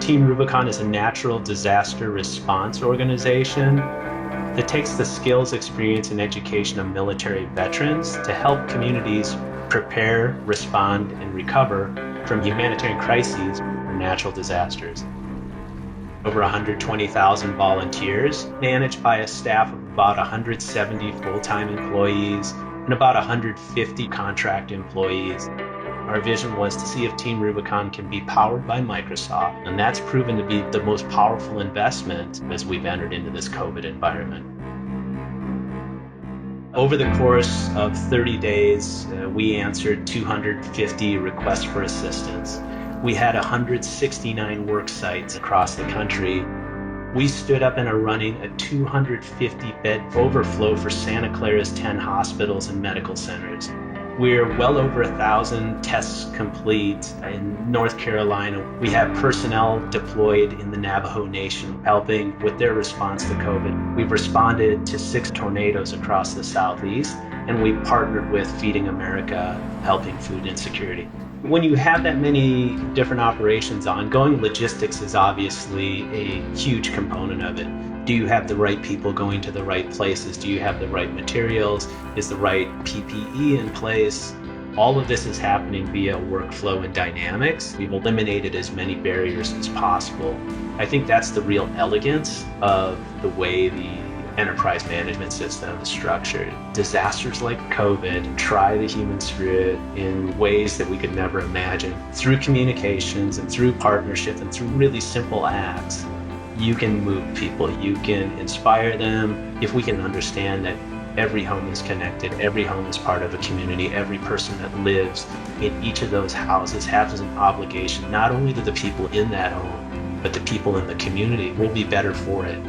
Team Rubicon is a natural disaster response organization that takes the skills, experience, and education of military veterans to help communities prepare, respond, and recover from humanitarian crises or natural disasters. Over 120,000 volunteers, managed by a staff of about 170 full-time employees and about 150 contract employees. Our vision was to see if Team Rubicon can be powered by Microsoft, and that's proven to be the most powerful investment as we've entered into this COVID environment. Over the course of 30 days, we answered 250 requests for assistance. We had 169 work sites across the country. We stood up and are running a 250-bed overflow for Santa Clara's 10 hospitals and medical centers. We're well over 1,000 tests complete in North Carolina. We have personnel deployed in the Navajo Nation helping with their response to COVID. We've responded to 6 tornadoes across the Southeast, and we partnered with Feeding America, helping food insecurity. When you have that many different operations ongoing, logistics is obviously a huge component of it. Do you have the right people going to the right places? Do you have the right materials? Is the right PPE in place? All of this is happening via workflow and dynamics. We've eliminated as many barriers as possible. I think that's the real elegance of the way the enterprise management system is structured. Disasters like COVID try the human spirit in ways that we could never imagine. Through communications and through partnership and through really simple acts, you can move people, you can inspire them. If we can understand that every home is connected, every home is part of a community, every person that lives in each of those houses has an obligation, not only to the people in that home, but the people in the community will be better for it.